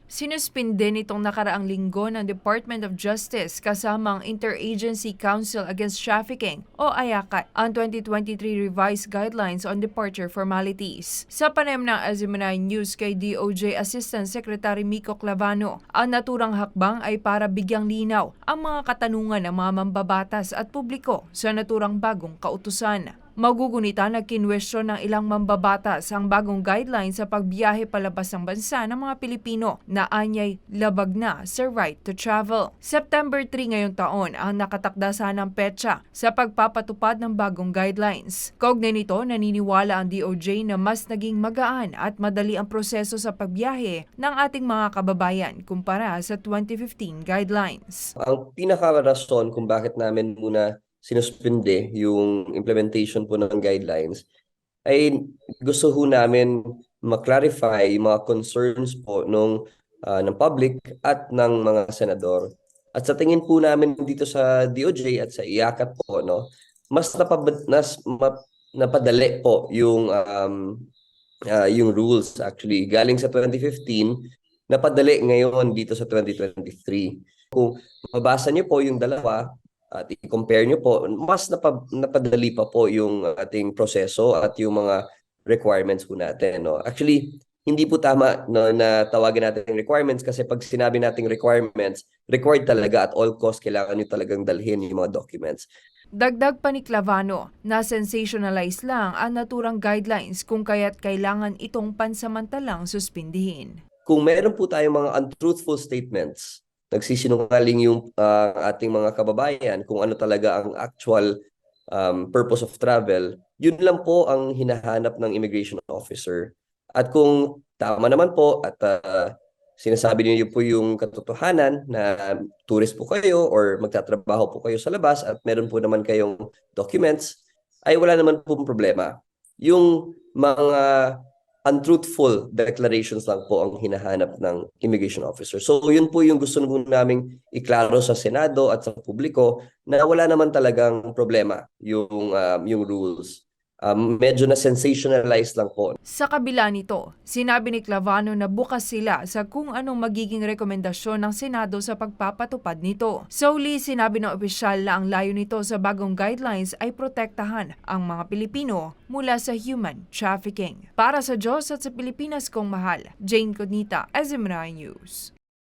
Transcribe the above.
Sinuspinde nitong nakaraang linggo ng Department of Justice kasamang Interagency Council Against Trafficking o AYACAT ang 2023 Revised Guidelines on Departure Formalities. Sa panayam ng SMNI News kay DOJ Assistant Secretary Miko Clavano, ang naturang hakbang ay para bigyang linaw ang mga katanungan ng mga mambabatas at publiko sa naturang bagong kautusan. Magugunita na kinwestiyon ng ilang mambabatas ang bagong guidelines sa pagbiyahe palabas ng bansa ng mga Pilipino na anyay labag na sa right to travel. September 3 ngayong taon ang nakatakda sanang petsa sa pagpapatupad ng bagong guidelines. Kaugnay nito, naniniwala ang DOJ na mas naging magaan at madali ang proseso sa pagbiyahe ng ating mga kababayan kumpara sa 2015 guidelines. Ang pinaka-rason kung bakit namin muna sinuspinde yung implementation po ng guidelines ay gusto ho namin ma-clarify yung mga concerns po ng public at ng mga senador. At sa tingin po namin dito sa DOJ at sa IACAT po, no, mas napadali po yung rules actually. Galing sa 2015, napadali ngayon dito sa 2023. Kung mabasa niyo po yung dalawa, at i-compare nyo po, mas napadali pa po yung ating proseso at yung mga requirements po natin. No? Actually, hindi po tama no, na tawagin natin requirements kasi pag sinabi nating requirements, required talaga at all costs kailangan nyo talagang dalhin yung mga documents. Dagdag pa ni Clavano na sensationalize lang ang naturang guidelines kung kaya't kailangan itong pansamantalang suspindihin. Kung meron po tayong mga untruthful statements, nagsisinungaling yung ating mga kababayan kung ano talaga ang actual purpose of travel, yun lang po ang hinahanap ng immigration officer. At kung tama naman po at sinasabi niyo po yung katotohanan na tourist po kayo or magtatrabaho po kayo sa labas at meron po naman kayong documents, ay wala naman po problema. Yung mga untruthful declarations lang po ang hinahanap ng immigration officer. So yun po yung gusto naming iklaro sa Senado at sa publiko na wala naman talagang problema yung rules. Medyo na sensationalized lang po. Sa kabila nito, sinabi ni Clavano na bukas sila sa kung anong magiging rekomendasyon ng Senado sa pagpapatupad nito. Sa huli, sinabi ng opisyal na ang layo nito sa bagong guidelines ay protektahan ang mga Pilipino mula sa human trafficking. Para sa Diyos at sa Pilipinas kong mahal, Jane Codnita, SMNI News.